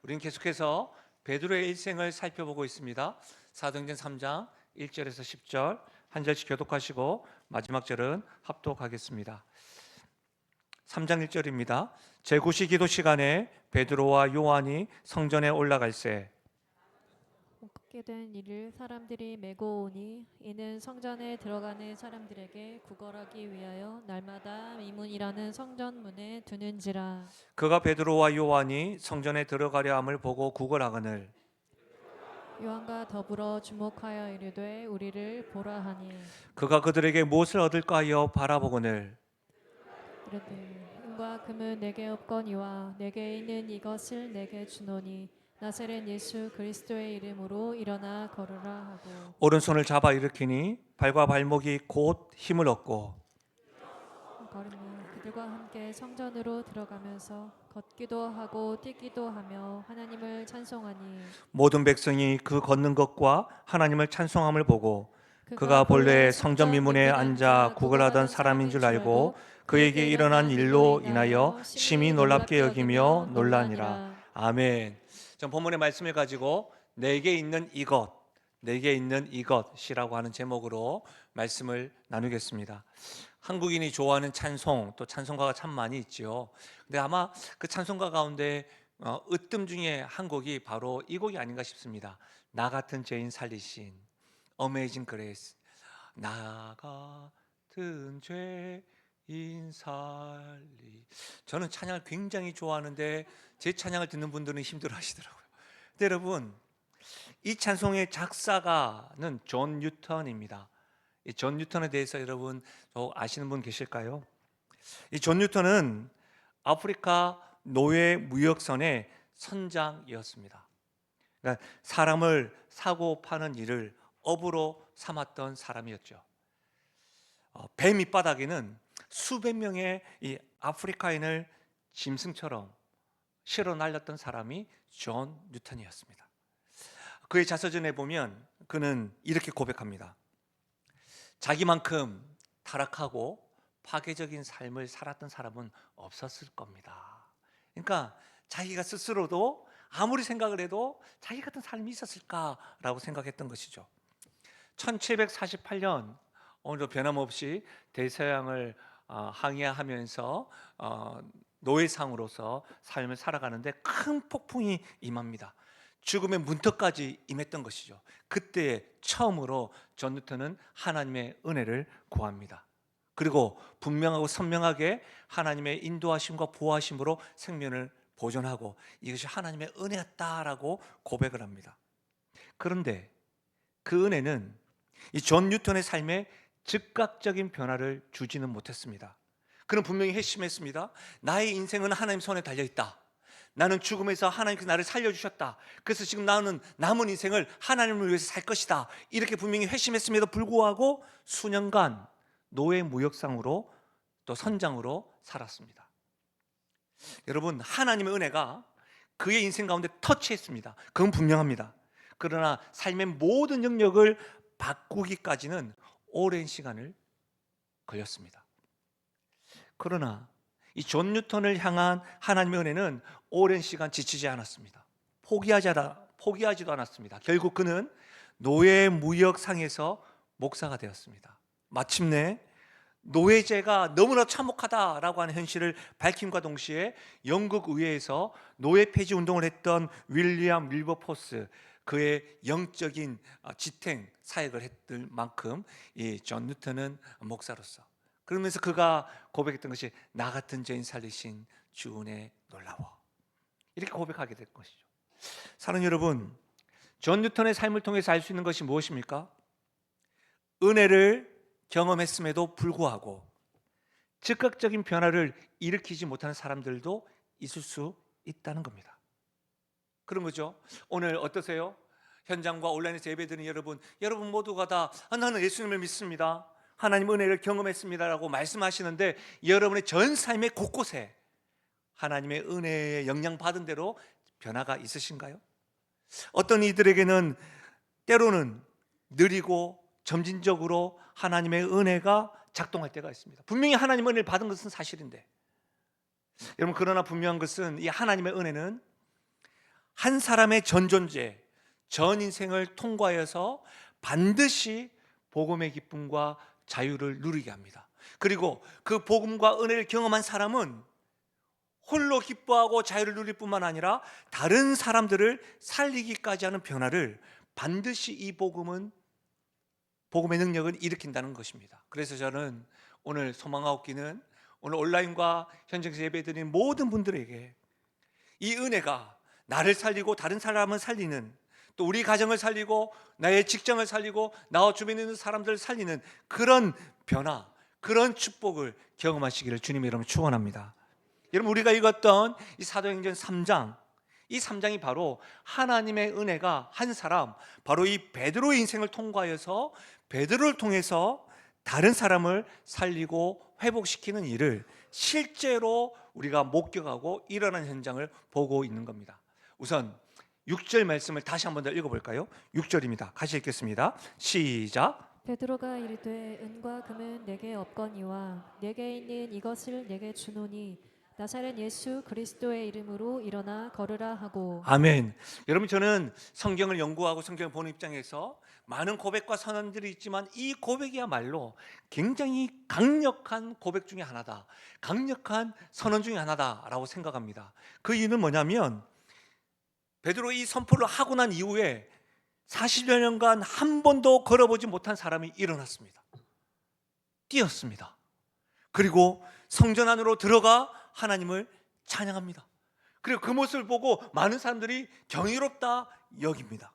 우리는 계속해서 베드로의 일생을 살펴보고 있습니다. 사도행전 3장 1절에서 10절 한 절씩 교독하시고 마지막 절은 합독하겠습니다. 3장 1절입니다. 제9시 기도 시간에 베드로와 요한이 성전에 올라갈새 얻게 된 일을 사람들이 메고 오니 이는 성전에 들어가는 사람들에게 구걸하기 위하여 날마다 미문이라는 성전문에 두는지라. 그가 베드로와 요한이 성전에 들어가려 함을 보고 구걸하거늘 요한과 더불어 주목하여 이르되 우리를 보라 하니 그가 그들에게 무엇을 얻을까 하여 바라보거늘 이르되 은과 금은 내게 없거니와 내게 있는 이것을 내게 주노니 나사렛 예수 그리스도의 이름으로 일어나 걸으라 하고 오른손을 잡아 일으키니 발과 발목이 곧 힘을 얻고 걸으며 그들과 함께 성전으로 들어가면서 걷기도 하고 뛰기도 하며 하나님을 찬송하니 모든 백성이 그 걷는 것과 하나님을 찬송함을 보고 그가 본래 성전 미문에 앉아 구걸하던 사람인 줄 알고 그에게 일어난 일로 인하여 심히 놀랍게 여기며 놀라니라. 아멘. 전 본문의 말씀을 가지고 내게 있는 이것, 내게 있는 이것이라고 하는 제목으로 말씀을 나누겠습니다. 한국인이 좋아하는 찬송, 또 찬송가가 참 많이 있지요. 근데 아마 그 찬송가 가운데 으뜸 중에 한 곡이 바로 이 곡이 아닌가 싶습니다. 나 같은 죄인 살리신 Amazing Grace. 나 같은 죄인 살리. 저는 찬양을 굉장히 좋아하는데 제 찬양을 듣는 분들은 힘들어하시더라고요. 근데 여러분, 이 찬송의 작사가는 존 뉴턴입니다. 이 존 뉴턴에 대해서 여러분 아시는 분 계실까요? 이 존 뉴턴은 아프리카 노예 무역선의 선장이었습니다. 그러니까 사람을 사고 파는 일을 업으로 삼았던 사람이었죠. 배 밑바닥에는 수백 명의 이 아프리카인을 짐승처럼 실어 날렸던 사람이 존 뉴턴이었습니다. 그의 자서전에 보면 그는 이렇게 고백합니다. 자기만큼 타락하고 파괴적인 삶을 살았던 사람은 없었을 겁니다. 그러니까 자기가 스스로도 아무리 생각을 해도 자기 같은 삶이 있었을까라고 생각했던 것이죠. 1748년 오늘도 변함없이 대서양을 항해하면서 노예상으로서 삶을 살아가는데 큰 폭풍이 임합니다. 죽음의 문턱까지 임했던 것이죠. 그때 처음으로 존 뉴턴은 하나님의 은혜를 구합니다. 그리고 분명하고 선명하게 하나님의 인도하심과 보호하심으로 생명을 보존하고 이것이 하나님의 은혜였다라고 고백을 합니다. 그런데 그 은혜는 이 존 뉴턴의 삶에 즉각적인 변화를 주지는 못했습니다. 그는 분명히 회심했습니다. 나의 인생은 하나님 손에 달려있다. 나는 죽음에서 하나님께서 나를 살려주셨다. 그래서 지금 나는 남은 인생을 하나님을 위해서 살 것이다. 이렇게 분명히 회심했음에도 불구하고 수년간 노예 무역상으로 또 선장으로 살았습니다. 여러분, 하나님의 은혜가 그의 인생 가운데 터치했습니다. 그건 분명합니다. 그러나 삶의 모든 영역을 바꾸기까지는 오랜 시간을 걸렸습니다. 그러나 이 존 뉴턴을 향한 하나님의 은혜는 오랜 시간 지치지 않았습니다. 포기하지도 않았습니다. 결국 그는 노예 무역상에서 목사가 되었습니다. 마침내 노예제가 너무나 참혹하다라고 하는 현실을 밝힘과 동시에 영국 의회에서 노예 폐지 운동을 했던 윌리엄 윌버포스, 그의 영적인 지탱 사역을 했을 만큼 이 존 뉴턴은 목사로서, 그러면서 그가 고백했던 것이 나 같은 죄인 살리신 주 은혜 놀라워, 이렇게 고백하게 될 것이죠. 사랑하는 여러분, 존 뉴턴의 삶을 통해서 알 수 있는 것이 무엇입니까? 은혜를 경험했음에도 불구하고 즉각적인 변화를 일으키지 못하는 사람들도 있을 수 있다는 겁니다. 그런 거죠. 오늘 어떠세요? 현장과 온라인에서 예배드리는 여러분 모두가 다 나는 예수님을 믿습니다, 하나님 은혜를 경험했습니다라고 말씀하시는데 여러분의 전 삶의 곳곳에 하나님의 은혜의 영향 받은 대로 변화가 있으신가요? 어떤 이들에게는 때로는 느리고 점진적으로 하나님의 은혜가 작동할 때가 있습니다. 분명히 하나님의 은혜를 받은 것은 사실인데, 여러분, 그러나 분명한 것은 이 하나님의 은혜는 한 사람의 전 존재, 전 인생을 통과해서 반드시 복음의 기쁨과 자유를 누리게 합니다. 그리고 그 복음과 은혜를 경험한 사람은 홀로 기뻐하고 자유를 누릴 뿐만 아니라 다른 사람들을 살리기까지 하는 변화를 반드시 이 복음의 능력은 일으킨다는 것입니다. 그래서 저는 오늘 소망아웃기는 오늘 온라인과 현장에서 예배드리는 모든 분들에게 이 은혜가 나를 살리고 다른 사람을 살리는, 또 우리 가정을 살리고 나의 직장을 살리고 나와 주변에 있는 사람들을 살리는 그런 변화, 그런 축복을 경험하시기를 주님의 이름으로 축원합니다. 여러분, 우리가 읽었던 이 사도행전 3장, 이 3장이 바로 하나님의 은혜가 한 사람, 바로 이 베드로의 인생을 통과해서 베드로를 통해서 다른 사람을 살리고 회복시키는 일을 실제로 우리가 목격하고 일어나는 현장을 보고 있는 겁니다. 우선 6절 말씀을 다시 한번 더 읽어볼까요? 6절입니다. 같이 읽겠습니다. 시작. 베드로가 이르되 은과 금은 내게 없거니와 내게 있는 이것을 내게 주노니 나사렛 예수 그리스도의 이름으로 일어나 걸으라 하고. 아멘. 여러분, 저는 성경을 연구하고 성경을 보는 입장에서 많은 고백과 선언들이 있지만 이 고백이야말로 굉장히 강력한 고백 중에 하나다, 강력한 선언 중에 하나다라고 생각합니다. 그 이유는 뭐냐면 베드로 이 선포를 하고 난 이후에 40여 년간 한 번도 걸어보지 못한 사람이 일어났습니다. 뛰었습니다. 그리고 성전 안으로 들어가 하나님을 찬양합니다. 그리고 그 모습을 보고 많은 사람들이 경이롭다 여깁니다.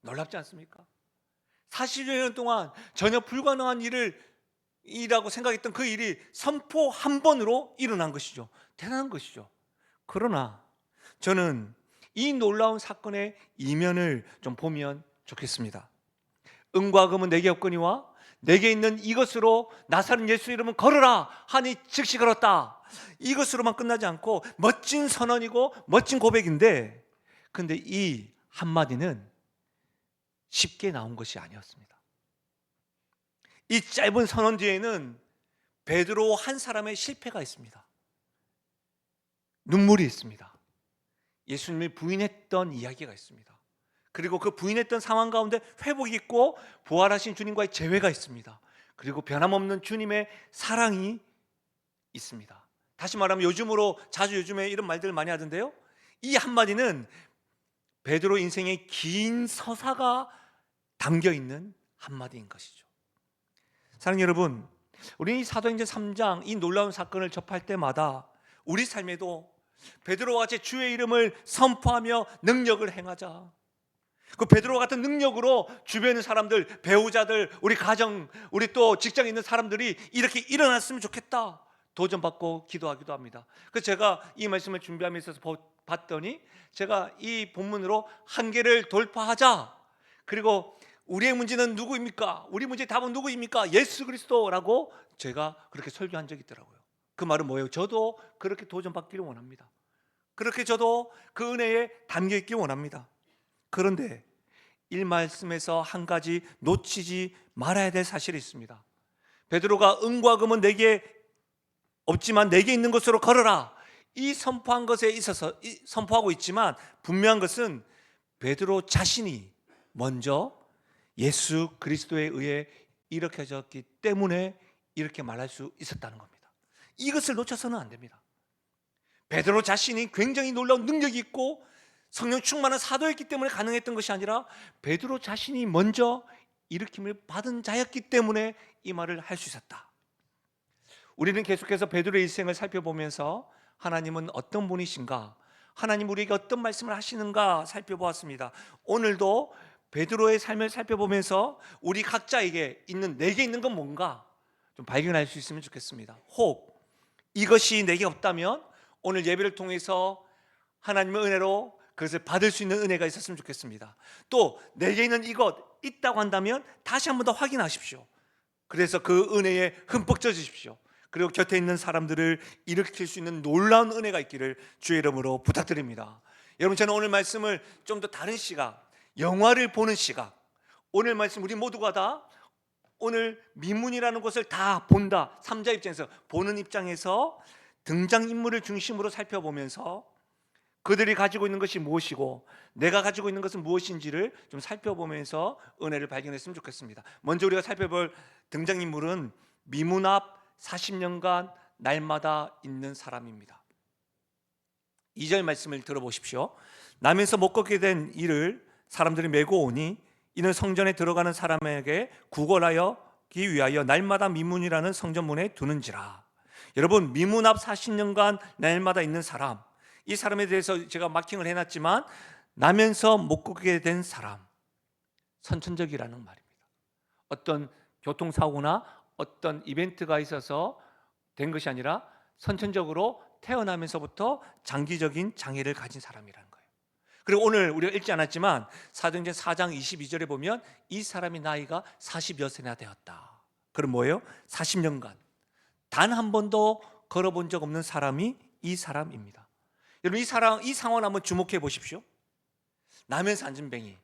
놀랍지 않습니까? 40여 년 동안 전혀 불가능한 일이라고 생각했던 그 일이 선포 한 번으로 일어난 것이죠. 대단한 것이죠. 그러나 저는 이 놀라운 사건의 이면을 좀 보면 좋겠습니다. 은과 금은 내게 없거니와 내게 있는 이것으로 나사렛 예수 이름은 걸으라 하니 즉시 걸었다. 이것으로만 끝나지 않고 멋진 선언이고 멋진 고백인데, 근데 이 한마디는 쉽게 나온 것이 아니었습니다. 이 짧은 선언 뒤에는 베드로 한 사람의 실패가 있습니다. 눈물이 있습니다. 예수님을 부인했던 이야기가 있습니다. 그리고 그 부인했던 상황 가운데 회복이 있고 부활하신 주님과의 재회가 있습니다. 그리고 변함없는 주님의 사랑이 있습니다. 다시 말하면 요즘에 이런 말들을 많이 하던데요, 이 한마디는 베드로 인생의 긴 서사가 담겨있는 한마디인 것이죠. 사랑하는 여러분, 우리 이 사도행전 3장 이 놀라운 사건을 접할 때마다 우리 삶에도 베드로와 같이 주의 이름을 선포하며 능력을 행하자, 그 베드로 같은 능력으로 주변의 사람들, 배우자들, 우리 가정, 우리 또 직장에 있는 사람들이 이렇게 일어났으면 좋겠다 도전받고 기도하기도 합니다. 그래서 제가 이 말씀을 준비하면서 봤더니 제가 이 본문으로 한계를 돌파하자, 그리고 우리의 문제는 누구입니까? 우리 문제의 답은 누구입니까? 예수 그리스도라고 제가 그렇게 설교한 적이 있더라고요. 그 말은 뭐예요? 저도 그렇게 도전받기를 원합니다. 그렇게 저도 그 은혜에 담겨있기 원합니다. 그런데 이 말씀에서 한 가지 놓치지 말아야 될 사실이 있습니다. 베드로가 은과 금은 내게 없지만 내게 있는 것으로 걸어라, 이 선포한 것에 있어서 선포하고 있지만 분명한 것은 베드로 자신이 먼저 예수 그리스도에 의해 일으켜졌기 때문에 이렇게 말할 수 있었다는 겁니다. 이것을 놓쳐서는 안 됩니다. 베드로 자신이 굉장히 놀라운 능력이 있고 성령 충만한 사도였기 때문에 가능했던 것이 아니라 베드로 자신이 먼저 일으킴을 받은 자였기 때문에 이 말을 할 수 있었다. 우리는 계속해서 베드로의 일생을 살펴보면서 하나님은 어떤 분이신가, 하나님 우리에게 어떤 말씀을 하시는가 살펴보았습니다. 오늘도 베드로의 삶을 살펴보면서 우리 각자에게 있는, 내게 있는 건 뭔가 좀 발견할 수 있으면 좋겠습니다. 혹 이것이 내게 없다면 오늘 예배를 통해서 하나님의 은혜로 그것을 받을 수 있는 은혜가 있었으면 좋겠습니다. 또 내게 있는 이것 있다고 한다면 다시 한 번 더 확인하십시오. 그래서 그 은혜에 흠뻑 젖으십시오. 그리고 곁에 있는 사람들을 일으킬 수 있는 놀라운 은혜가 있기를 주의 이름으로 부탁드립니다. 여러분, 저는 오늘 말씀을 좀 더 다른 시각, 영화를 보는 시각, 오늘 말씀 우리 모두가 다 오늘 미문이라는 것을 다 본다, 3자 입장에서 보는 입장에서 등장인물을 중심으로 살펴보면서 그들이 가지고 있는 것이 무엇이고 내가 가지고 있는 것은 무엇인지를 좀 살펴보면서 은혜를 발견했으면 좋겠습니다. 먼저 우리가 살펴볼 등장인물은 미문 앞 40년간 날마다 있는 사람입니다. 2절 말씀을 들어보십시오. 나면서 못 걷게 된 이를 사람들이 메고 오니 이는 성전에 들어가는 사람에게 구걸하여기 위하여 날마다 미문이라는 성전문에 두는지라. 여러분, 미문 앞 40년간 날마다 있는 사람, 이 사람에 대해서 제가 마킹을 해놨지만 나면서 못 걷게 된 사람, 선천적이라는 말입니다. 어떤 교통사고나 어떤 이벤트가 있어서 된 것이 아니라 선천적으로 태어나면서부터 장기적인 장애를 가진 사람이라는 거예요. 그리고 오늘 우리가 읽지 않았지만 사도행전 4장 22절에 보면 이 사람의 나이가 40여 세나 되었다. 그럼 뭐예요? 40년간 단 한 번도 걸어본 적 없는 사람이 이 사람입니다. 여러분, 이 상황을 한번 주목해 보십시오. 나면서 안진뱅이,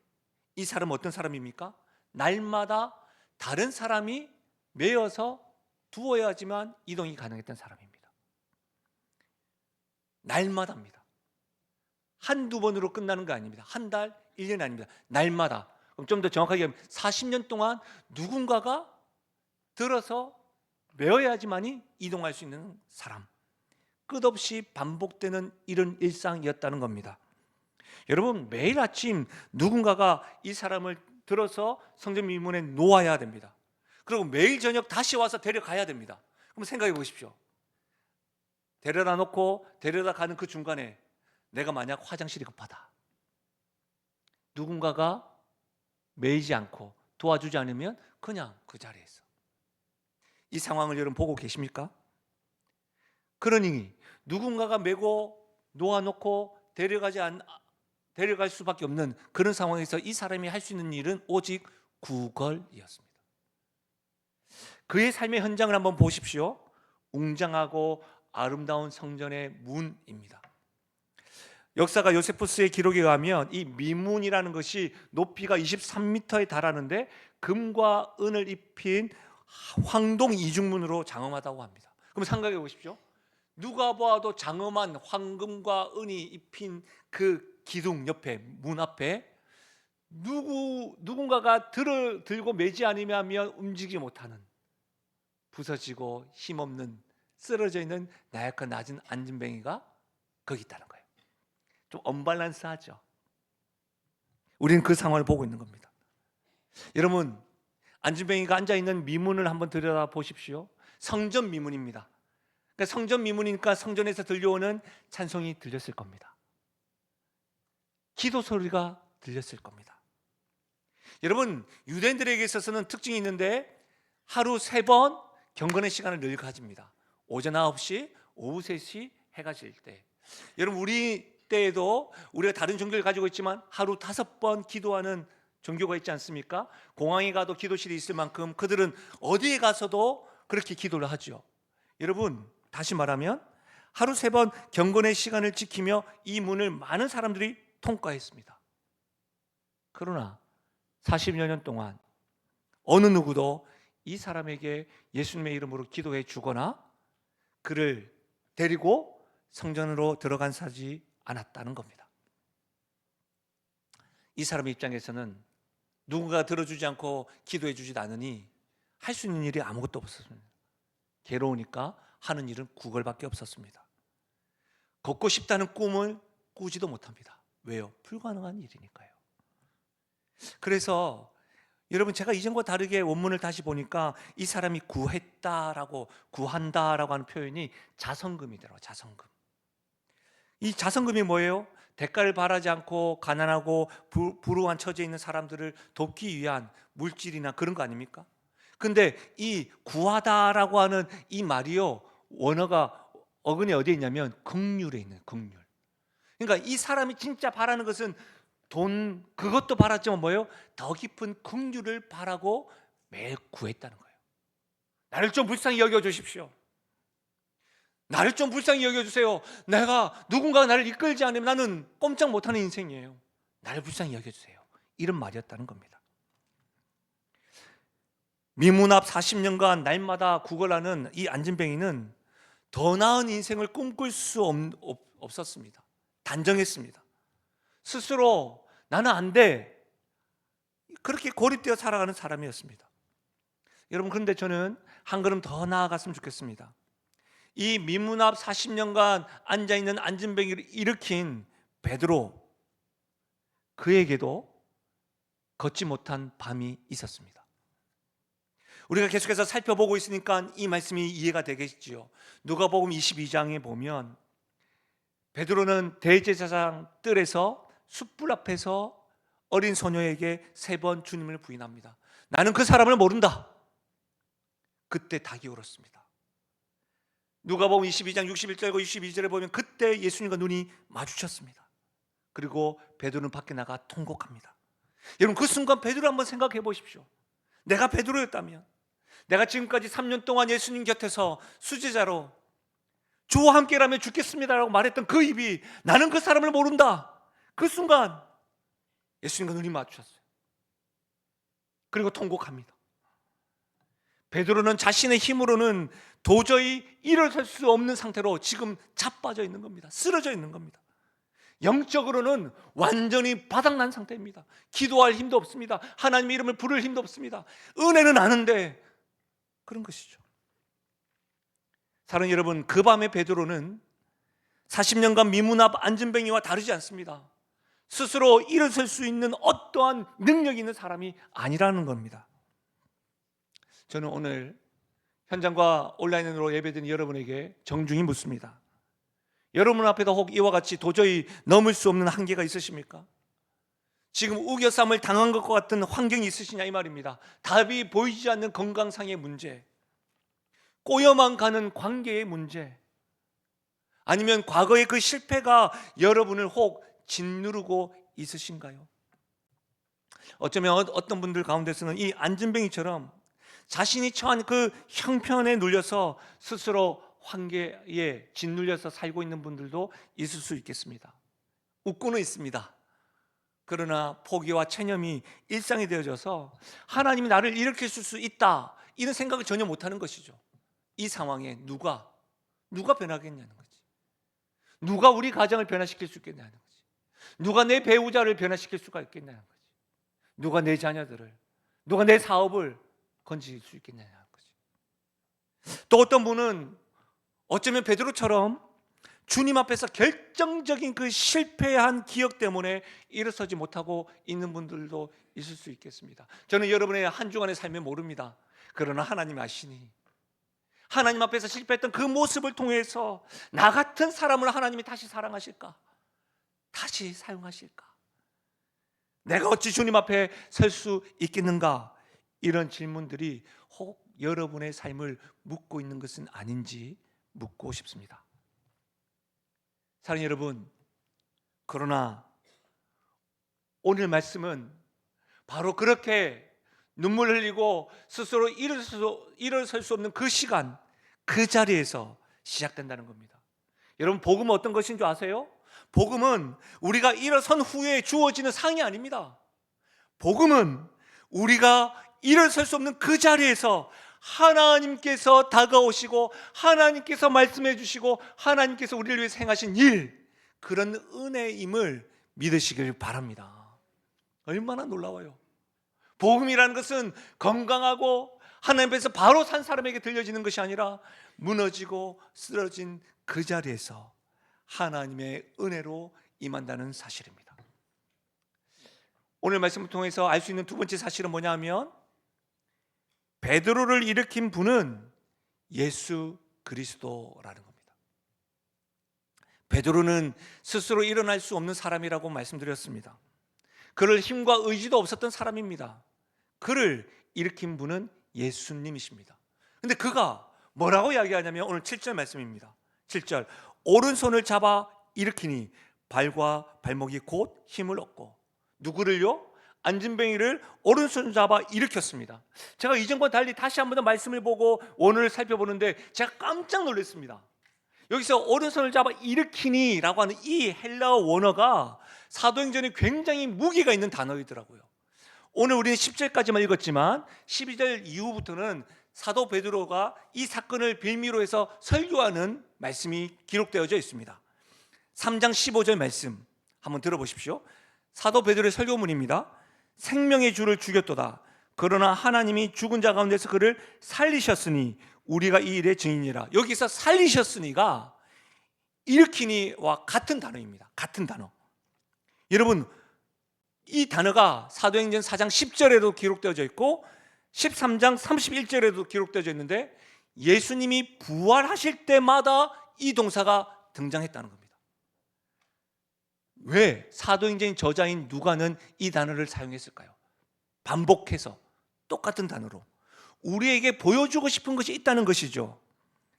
이 사람은 어떤 사람입니까? 날마다 다른 사람이 메어서 두어야지만 이동이 가능했던 사람입니다. 날마다입니다. 한두 번으로 끝나는 거 아닙니다. 한 달, 1년 아닙니다. 날마다. 그럼 좀 더 정확하게 하면 40년 동안 누군가가 들어서 메어야지만이 이동할 수 있는 사람. 끝없이 반복되는 이런 일상이었다는 겁니다. 여러분, 매일 아침 누군가가 이 사람을 들어서 성전 미문에 놓아야 됩니다. 그리고 매일 저녁 다시 와서 데려가야 됩니다. 그럼 생각해 보십시오. 데려다 놓고 데려다 가는 그 중간에 내가 만약 화장실이 급하다, 누군가가 매이지 않고 도와주지 않으면 그냥 그 자리에서. 이 상황을 여러분 보고 계십니까? 그러니 누군가가 메고 놓아놓고 데려갈 수밖에 없는 그런 상황에서 이 사람이 할 수 있는 일은 오직 구걸이었습니다. 그의 삶의 현장을 한번 보십시오. 웅장하고 아름다운 성전의 문입니다. 역사가 요세푸스의 기록에 의하면 이 미문이라는 것이 높이가 23m에 달하는데 금과 은을 입힌 황동 이중문으로 장엄하다고 합니다. 그럼 생각해 보십시오. 누가 보아도 장엄한 황금과 은이 입힌 그 기둥 옆에, 문 앞에 누군가가 들고 매지 않으면 움직이지 못하는, 부서지고 힘없는, 쓰러져 있는 나약한 낮은 안진뱅이가 거기 있다는 거예요. 좀 언밸런스하죠. 우리는 그 상황을 보고 있는 겁니다. 여러분, 안진뱅이가 앉아있는 미문을 한번 들여다 보십시오. 성전 미문입니다. 그러니까 성전 미문이니까 성전에서 들려오는 찬송이 들렸을 겁니다. 기도 소리가 들렸을 겁니다. 여러분, 유대인들에게 있어서는 특징이 있는데 하루 3번 경건의 시간을 늘 가집니다. 오전 9시, 오후 3시 해가 질 때. 여러분, 우리 때에도 우리가 다른 종교를 가지고 있지만 하루 5번 기도하는 종교가 있지 않습니까? 공항에 가도 기도실이 있을 만큼 그들은 어디에 가서도 그렇게 기도를 하죠. 여러분, 다시 말하면 하루 3번 경건의 시간을 지키며 이 문을 많은 사람들이 통과했습니다. 그러나 40여 년 동안 어느 누구도 이 사람에게 예수님의 이름으로 기도해 주거나 그를 데리고 성전으로 들어간 사지 않았다는 겁니다. 이 사람의 입장에서는 누군가 들어주지 않고 기도해 주지도 않으니 할 수 있는 일이 아무것도 없었습니다. 괴로우니까 하는 일은 구걸밖에 없었습니다. 걷고 싶다는 꿈을 꾸지도 못합니다. 왜요? 불가능한 일이니까요. 그래서 여러분, 제가 이전과 다르게 원문을 다시 보니까 이 사람이 구한다라고 하는 표현이 자성금이더라고요. 자성금. 이 자성금이 뭐예요? 대가를 바라지 않고 가난하고 불우한 처지에 있는 사람들을 돕기 위한 물질이나 그런 거 아닙니까? 근데 이 구하다라고 하는 이 말이요, 원어가 어근이 어디에 있냐면 긍휼에 있는, 긍휼. 그러니까 이 사람이 진짜 바라는 것은 돈, 그것도 바랐지만 뭐예요? 더 깊은 긍휼을 바라고 매일 구했다는 거예요. 나를 좀 불쌍히 여겨주십시오. 나를 좀 불쌍히 여겨주세요. 누군가가 나를 이끌지 않으면 나는 꼼짝 못하는 인생이에요. 나를 불쌍히 여겨주세요. 이런 말이었다는 겁니다. 미문 앞 40년간 날마다 구걸하는 이 안진뱅이는 더 나은 인생을 꿈꿀 수 없었습니다. 단정했습니다. 스스로 나는 안 돼, 그렇게 고립되어 살아가는 사람이었습니다. 여러분, 그런데 저는 한 걸음 더 나아갔으면 좋겠습니다. 이 미문 앞 40년간 앉아있는 안진뱅이를 일으킨 베드로, 그에게도 걷지 못한 밤이 있었습니다. 우리가 계속해서 살펴보고 있으니까 이 말씀이 이해가 되겠지요. 누가복음 22장에 보면 베드로는 대제사장 뜰에서 숯불 앞에서 어린 소녀에게 3번 주님을 부인합니다. 나는 그 사람을 모른다. 그때 닭이 울었습니다. 누가복음 22장 61절과 62절에 보면 그때 예수님과 눈이 마주쳤습니다. 그리고 베드로는 밖에 나가 통곡합니다. 여러분, 그 순간 베드로 한번 생각해 보십시오. 내가 베드로였다면, 내가 지금까지 3년 동안 예수님 곁에서 수제자로 주와 함께라면 죽겠습니다라고 말했던 그 입이 나는 그 사람을 모른다. 그 순간 예수님과 눈이 마주쳤어요. 그리고 통곡합니다. 베드로는 자신의 힘으로는 도저히 일어설 수 없는 상태로 지금 자빠져 있는 겁니다. 쓰러져 있는 겁니다. 영적으로는 완전히 바닥난 상태입니다. 기도할 힘도 없습니다. 하나님의 이름을 부를 힘도 없습니다. 은혜는 아는데 그런 것이죠. 사랑하는 여러분, 그 밤에 베드로는 40년간 미문 앞 안진뱅이와 다르지 않습니다. 스스로 일어설 수 있는 어떠한 능력이 있는 사람이 아니라는 겁니다. 저는 오늘 현장과 온라인으로 예배드린 여러분에게 정중히 묻습니다. 여러분 앞에도 혹 이와 같이 도저히 넘을 수 없는 한계가 있으십니까? 지금 우겨쌈을 당한 것 같은 환경이 있으시냐 이 말입니다. 답이 보이지 않는 건강상의 문제, 꼬여만 가는 관계의 문제, 아니면 과거의 그 실패가 여러분을 혹 짓누르고 있으신가요? 어쩌면 어떤 분들 가운데서는 이 안진뱅이처럼 자신이 처한 그 형편에 눌려서 스스로 환계에 짓눌려서 살고 있는 분들도 있을 수 있겠습니다. 웃고는 있습니다. 그러나 포기와 체념이 일상이 되어져서 하나님이 나를 일으킬 수 있다, 이런 생각을 전혀 못하는 것이죠. 이 상황에 누가 변하겠냐는 거지. 누가 우리 가정을 변화시킬 수 있겠냐는 거지. 누가 내 배우자를 변화시킬 수가 있겠냐는 거지. 누가 내 자녀들을, 누가 내 사업을 건질 수 있겠냐는 거지. 또 어떤 분은 어쩌면 베드로처럼 주님 앞에서 결정적인 그 실패한 기억 때문에 일어서지 못하고 있는 분들도 있을 수 있겠습니다. 저는 여러분의 한 주간의 삶에 모릅니다. 그러나 하나님 아시니, 하나님 앞에서 실패했던 그 모습을 통해서 나 같은 사람을 하나님이 다시 사랑하실까? 다시 사용하실까? 내가 어찌 주님 앞에 설 수 있겠는가? 이런 질문들이 혹 여러분의 삶을 묻고 있는 것은 아닌지 묻고 싶습니다. 사랑하는 여러분, 그러나 오늘 말씀은 바로 그렇게 눈물 흘리고 스스로 일어설 수 없는 그 시간, 그 자리에서 시작된다는 겁니다. 여러분, 복음은 어떤 것인 줄 아세요? 복음은 우리가 일어선 후에 주어지는 상이 아닙니다. 복음은 우리가 일어설 수 없는 그 자리에서 하나님께서 다가오시고 하나님께서 말씀해 주시고 하나님께서 우리를 위해서 행하신 일, 그런 은혜임을 믿으시길 바랍니다. 얼마나 놀라워요. 복음이라는 것은 건강하고 하나님 앞에서 바로 산 사람에게 들려지는 것이 아니라 무너지고 쓰러진 그 자리에서 하나님의 은혜로 임한다는 사실입니다. 오늘 말씀을 통해서 알 수 있는 두 번째 사실은 뭐냐 하면, 베드로를 일으킨 분은 예수 그리스도라는 겁니다. 베드로는 스스로 일어날 수 없는 사람이라고 말씀드렸습니다. 그럴 힘과 의지도 없었던 사람입니다. 그를 일으킨 분은 예수님이십니다. 근데 그가 뭐라고 이야기하냐면 오늘 7절 말씀입니다. 7절, 오른손을 잡아 일으키니 발과 발목이 곧 힘을 얻고. 누구를요? 안진뱅이를 오른손 잡아 일으켰습니다. 제가 이전과 달리 다시 한번 더 말씀을 보고 원어를 살펴보는데 제가 깜짝 놀랐습니다. 여기서 오른손을 잡아 일으키니 라고 하는 이 헬라어 원어가 사도행전에 굉장히 무게가 있는 단어이더라고요. 오늘 우리는 10절까지만 읽었지만 12절 이후부터는 사도 베드로가 이 사건을 빌미로 해서 설교하는 말씀이 기록되어져 있습니다. 3장 15절 말씀 한번 들어보십시오. 사도 베드로의 설교문입니다. 생명의 주를 죽였도다. 그러나 하나님이 죽은 자 가운데서 그를 살리셨으니 우리가 이 일의 증인이라. 여기서 살리셨으니가 일으키니와 같은 단어입니다. 같은 단어. 여러분, 이 단어가 사도행전 4장 10절에도 기록되어져 있고 13장 31절에도 기록되어져 있는데 예수님이 부활하실 때마다 이 동사가 등장했다는 겁니다. 왜 사도행전 저자인 누가는 이 단어를 사용했을까요? 반복해서 똑같은 단어로 우리에게 보여주고 싶은 것이 있다는 것이죠.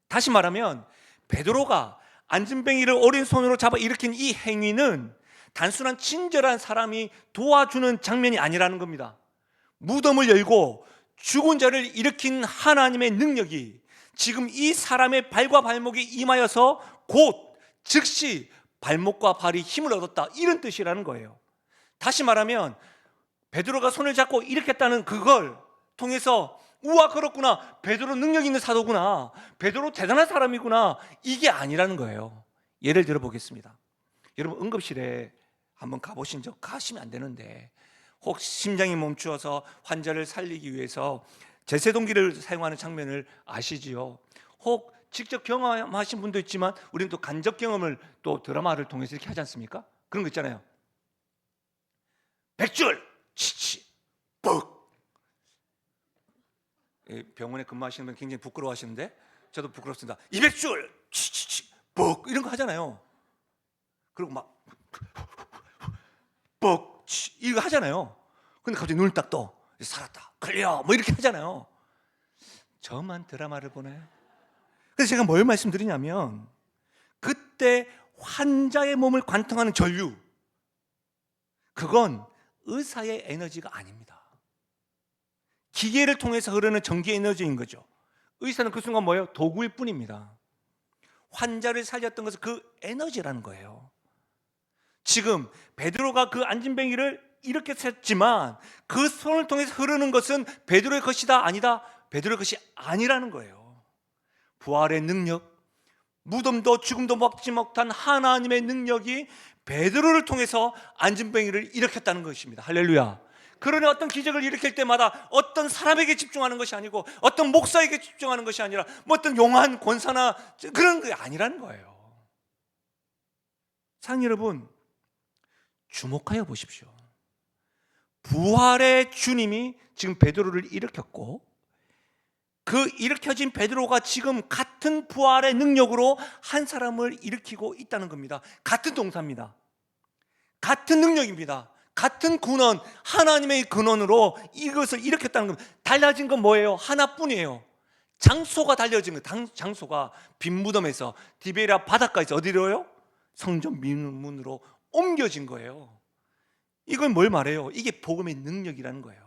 다시 말하면 베드로가 안진뱅이를 오른손으로 잡아 일으킨 이 행위는 단순한 친절한 사람이 도와주는 장면이 아니라는 겁니다. 무덤을 열고 죽은 자를 일으킨 하나님의 능력이 지금 이 사람의 발과 발목에 임하여서 곧 즉시 발목과 발이 힘을 얻었다, 이런 뜻이라는 거예요. 다시 말하면 베드로가 손을 잡고 일으켰다는 그걸 통해서 우와, 그렇구나, 베드로 능력 있는 사도구나, 베드로 대단한 사람이구나, 이게 아니라는 거예요. 예를 들어 보겠습니다. 여러분, 응급실에 한번 가보신 적, 가시면 안 되는데 혹 심장이 멈추어서 환자를 살리기 위해서 제세동기를 사용하는 장면을 아시지요? 혹 직접 경험하신 분도 있지만 우리는 또 간접 경험을 또 드라마를 통해서 이렇게 하지 않습니까? 그런 거 있잖아요. 100줄 치치 뻑. 병원에 근무하시는 분 굉장히 부끄러워하시는데 저도 부끄럽습니다. 200줄 치치치 뻑, 이런 거 하잖아요. 그리고 막 뻑 이거 하잖아요. 근데 갑자기 눈을 딱 떠, 살았다, 클리어, 뭐 이렇게 하잖아요. 저만 드라마를 보나요? 그래서 제가 뭘 말씀드리냐면 그때 환자의 몸을 관통하는 전류, 그건 의사의 에너지가 아닙니다. 기계를 통해서 흐르는 전기 에너지인 거죠. 의사는 그 순간 뭐예요? 도구일 뿐입니다. 환자를 살렸던 것은 그 에너지라는 거예요. 지금 베드로가 그 안진뱅이를 이렇게 쳤지만 그 손을 통해서 흐르는 것은 베드로의 것이다, 아니다? 베드로의 것이 아니라는 거예요. 부활의 능력, 무덤도 죽음도 먹지 못한 하나님의 능력이 베드로를 통해서 안진뱅이를 일으켰다는 것입니다. 할렐루야. 그러니 어떤 기적을 일으킬 때마다 어떤 사람에게 집중하는 것이 아니고 어떤 목사에게 집중하는 것이 아니라 뭐 어떤 용한 권사나 그런 게 아니라는 거예요. 사랑하는 여러분, 주목하여 보십시오. 부활의 주님이 지금 베드로를 일으켰고 그 일으켜진 베드로가 지금 같은 부활의 능력으로 한 사람을 일으키고 있다는 겁니다. 같은 동사입니다. 같은 능력입니다. 같은 근원, 하나님의 근원으로 이것을 일으켰다는 겁니다. 달라진 건 뭐예요? 하나뿐이에요. 장소가 달라진 거예요. 장소가 빈 무덤에서 디베랴 바닷가에서 어디로요? 성전 민문으로 옮겨진 거예요. 이건 뭘 말해요? 이게 복음의 능력이라는 거예요.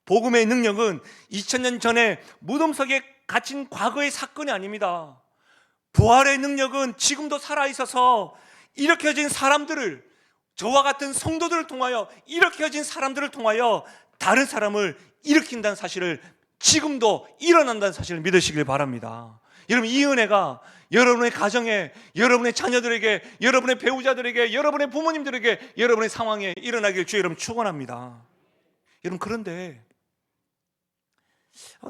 복음의 능력은 2000년 전에 무덤석에 갇힌 과거의 사건이 아닙니다. 부활의 능력은 지금도 살아있어서 일으켜진 사람들을, 저와 같은 성도들을 통하여, 일으켜진 사람들을 통하여 다른 사람을 일으킨다는 사실을, 지금도 일어난다는 사실을 믿으시길 바랍니다. 여러분, 이 은혜가 여러분의 가정에, 여러분의 자녀들에게, 여러분의 배우자들에게, 여러분의 부모님들에게, 여러분의 상황에 일어나길 주의 이름 축원합니다. 여러분, 그런데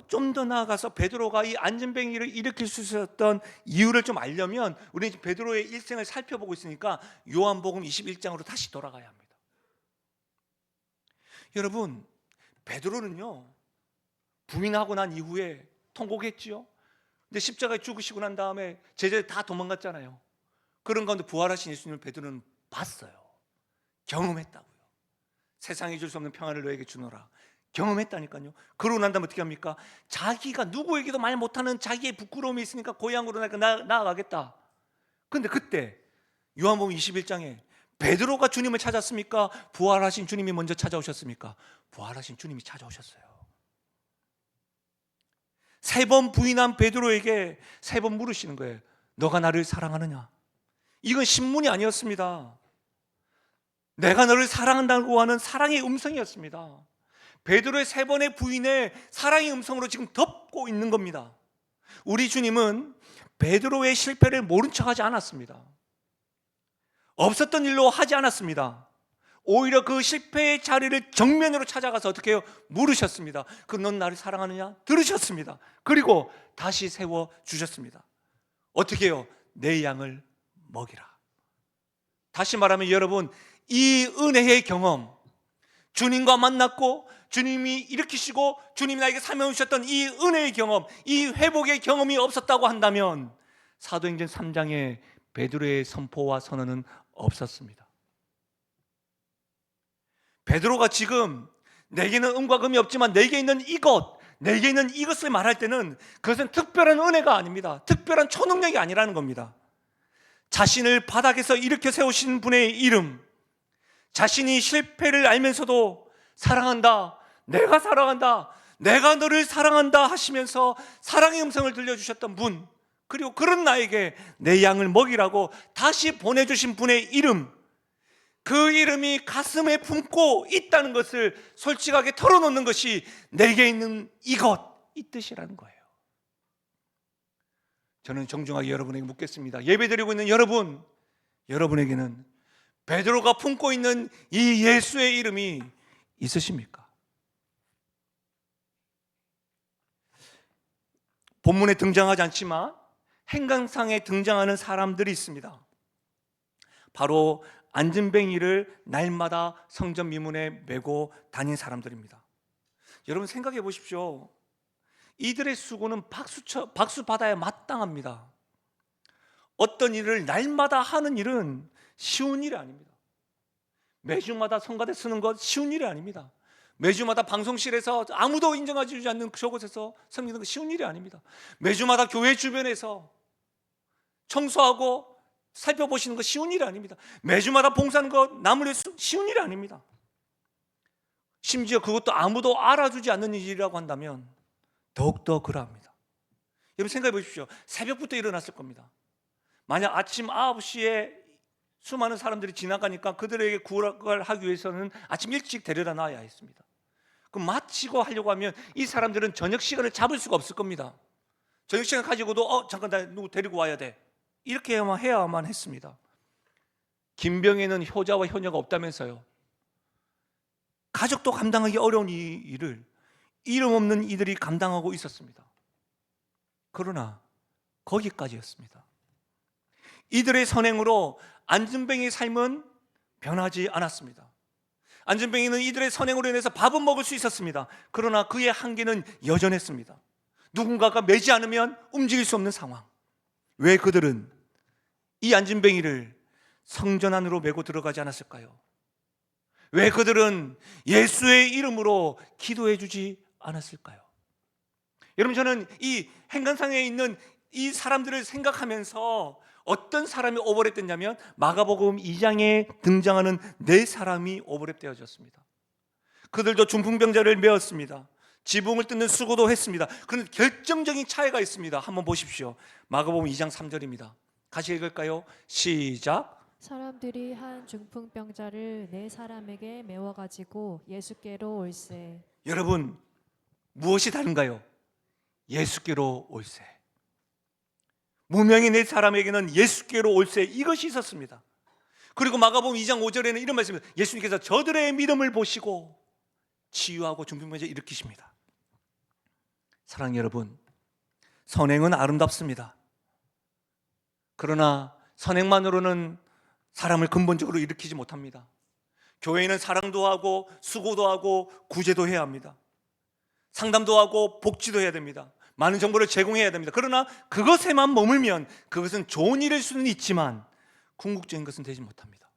좀 더 나아가서 베드로가 이 안진뱅이를 일으킬 수 있었던 이유를 좀 알려면 우리는 베드로의 일생을 살펴보고 있으니까 요한복음 21장으로 다시 돌아가야 합니다. 여러분, 베드로는요, 부인하고 난 이후에 통곡했지요. 근데 십자가에 죽으시고 난 다음에 제자들 다 도망갔잖아요. 그런 가운데 부활하신 예수님을 베드로는 봤어요. 경험했다고요. 세상이 줄 수 없는 평안을 너에게 주노라. 경험했다니까요. 그러고 난 다음에 어떻게 합니까? 자기가 누구에게도 말 못하는 자기의 부끄러움이 있으니까 고향으로 나아가겠다. 근데 그때 요한복음 21장에 베드로가 주님을 찾았습니까? 부활하신 주님이 먼저 찾아오셨습니까? 부활하신 주님이 찾아오셨어요. 3번 부인한 베드로에게 3번 물으시는 거예요. 너가 나를 사랑하느냐? 이건 신문이 아니었습니다. 내가 너를 사랑한다고 하는 사랑의 음성이었습니다. 베드로의 3번의 부인의 사랑의 음성으로 지금 덮고 있는 겁니다. 우리 주님은 베드로의 실패를 모른 척하지 않았습니다. 없었던 일로 하지 않았습니다. 오히려 그 실패의 자리를 정면으로 찾아가서 어떻게 해요? 물으셨습니다. 넌 나를 사랑하느냐? 들으셨습니다. 그리고 다시 세워 주셨습니다. 어떻게 해요? 내 양을 먹이라. 다시 말하면 여러분, 이 은혜의 경험, 주님과 만났고 주님이 일으키시고 주님이 나에게 사명을 주셨던 이 은혜의 경험, 이 회복의 경험이 없었다고 한다면 사도행전 3장의 베드로의 선포와 선언은 없었습니다. 베드로가 지금 내게는 은과 금이 없지만 내게 있는 이것, 내게 있는 이것을 말할 때는 그것은 특별한 은혜가 아닙니다. 특별한 초능력이 아니라는 겁니다. 자신을 바닥에서 일으켜 세우신 분의 이름, 자신이 실패를 알면서도 사랑한다, 내가 사랑한다, 내가 너를 사랑한다 하시면서 사랑의 음성을 들려주셨던 분, 그리고 그런 나에게 내 양을 먹이라고 다시 보내주신 분의 이름, 그 이름이 가슴에 품고 있다는 것을 솔직하게 털어놓는 것이 내게 있는 이것, 이 뜻이라는 거예요. 저는 정중하게 여러분에게 묻겠습니다. 예배드리고 있는 여러분, 여러분에게는 베드로가 품고 있는 이 예수의 이름이 있으십니까? 본문에 등장하지 않지만 행간상에 등장하는 사람들이 있습니다. 바로 안전뱅이를 날마다 성전 미문에 메고 다닌 사람들입니다. 여러분 생각해 보십시오. 이들의 수고는 박수 받아야 마땅합니다. 어떤 일을 날마다 하는 일은 쉬운 일이 아닙니다. 매주마다 성가대 쓰는 것 쉬운 일이 아닙니다. 매주마다 방송실에서 아무도 인정하지 않는 저곳에서 섬기는 것 쉬운 일이 아닙니다. 매주마다 교회 주변에서 청소하고 살펴보시는 것 쉬운 일이 아닙니다. 매주마다 봉사하는 것 나무를 쉬운 일이 아닙니다. 심지어 그것도 아무도 알아주지 않는 일이라고 한다면 더욱더 그러합니다. 여러분 생각해 보십시오. 새벽부터 일어났을 겁니다. 만약 아침 9시에 수많은 사람들이 지나가니까 그들에게 구걸을 하기 위해서는 아침 일찍 데려다 놔야 했습니다. 그럼 마치고 하려고 하면 이 사람들은 저녁 시간을 잡을 수가 없을 겁니다. 저녁 시간 가지고도 잠깐 나 누구 데리고 와야 돼, 이렇게 해야만 했습니다. 김병에는 효자와 효녀가 없다면서요. 가족도 감당하기 어려운 이 일을 이름 없는 이들이 감당하고 있었습니다. 그러나 거기까지였습니다. 이들의 선행으로 안전뱅이의 삶은 변하지 않았습니다. 안전뱅이는 이들의 선행으로 인해서 밥은 먹을 수 있었습니다. 그러나 그의 한계는 여전했습니다. 누군가가 매지 않으면 움직일 수 없는 상황. 왜 그들은 이 안전뱅이를 성전 안으로 메고 들어가지 않았을까요? 왜 그들은 예수의 이름으로 기도해 주지 않았을까요? 여러분, 저는 이 행간상에 있는 이 사람들을 생각하면서 어떤 사람이 오버랩됐냐면 마가복음 2장에 등장하는 네 사람이 오버랩되어졌습니다. 그들도 중풍병자를 메었습니다. 지붕을 뜯는 수고도 했습니다. 그런데 결정적인 차이가 있습니다. 한번 보십시오. 마가복음 2장 3절입니다. 같이 읽을까요? 시작. 사람들이 한 중풍병자를 네 사람에게 메워가지고 예수께로 올세. 여러분, 무엇이 다른가요? 예수께로 올세. 무명의 네 사람에게는 예수께로 올세, 이것이 있었습니다. 그리고 마가복음 2장 5절에는 이런 말씀입니다. 예수님께서 저들의 믿음을 보시고 치유하고 중풍병자 일으키십니다. 사랑하는 여러분, 선행은 아름답습니다. 그러나 선행만으로는 사람을 근본적으로 일으키지 못합니다. 교회는 사랑도 하고 수고도 하고 구제도 해야 합니다. 상담도 하고 복지도 해야 됩니다. 많은 정보를 제공해야 됩니다. 그러나 그것에만 머물면 그것은 좋은 일일 수는 있지만 궁극적인 것은 되지 못합니다.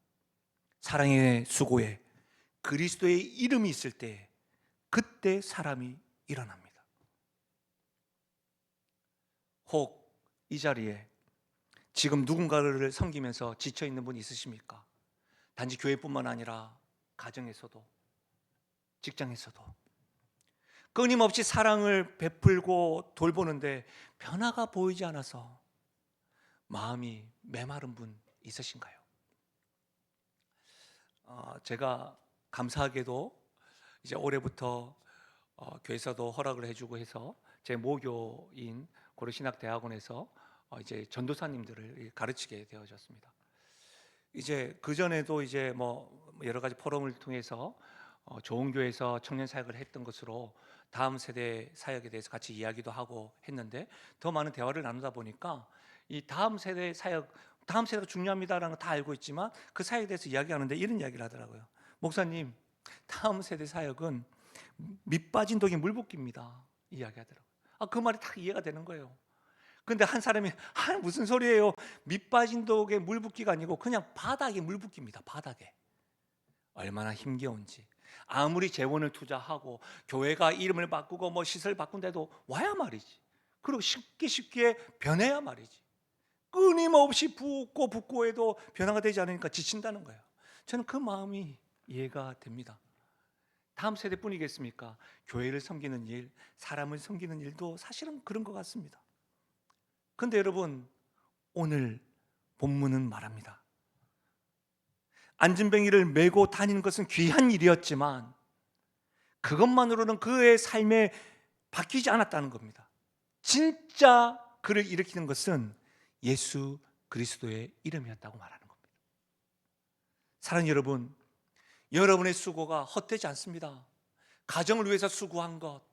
사랑의 수고에 그리스도의 이름이 있을 때 그때 사람이 일어납니다. 혹 이 자리에 지금 누군가를 섬기면서 지쳐있는 분이 있으십니까? 단지 교회뿐만 아니라 가정에서도 직장에서도 끊임없이 사랑을 베풀고 돌보는데 변화가 보이지 않아서 마음이 메마른 분 있으신가요? 제가 감사하게도 이제 올해부터 교회에서도 허락을 해주고 해서 제 모교인 고려신학대학원에서 이제 전도사님들을 가르치게 되어졌습니다. 이제 그 전에도 이제 뭐 여러 가지 포럼을 통해서 좋은 교회에서 청년 사역을 했던 것으로 다음 세대 사역에 대해서 같이 이야기도 하고 했는데, 더 많은 대화를 나누다 보니까 이 다음 세대 사역, 다음 세대가 중요합니다라는 거 다 알고 있지만 그 사역에 대해서 이야기하는데 이런 이야기를 하더라고요. 목사님, 다음 세대 사역은 밑 빠진 독에 물 붓기입니다, 이야기하더라고요. 그 말이 딱 이해가 되는 거예요. 근데 한 사람이 무슨 소리예요? 밑 빠진 독에 물 붓기가 아니고 그냥 바닥에 물 붓기입니다. 바닥에. 얼마나 힘겨운지. 아무리 재원을 투자하고 교회가 이름을 바꾸고 뭐 시설 바꾼데도 와야 말이지. 그리고 쉽게 변해야 말이지. 끊임없이 붓고 해도 변화가 되지 않으니까 지친다는 거예요. 저는 그 마음이 이해가 됩니다. 다음 세대뿐이겠습니까? 교회를 섬기는 일, 사람을 섬기는 일도 사실은 그런 것 같습니다. 그런데 여러분, 오늘 본문은 말합니다. 안진뱅이를 메고 다니는 것은 귀한 일이었지만 그것만으로는 그의 삶에 바뀌지 않았다는 겁니다. 진짜 그를 일으키는 것은 예수 그리스도의 이름이었다고 말하는 겁니다. 사랑하는 여러분, 여러분의 수고가 헛되지 않습니다. 가정을 위해서 수고한 것,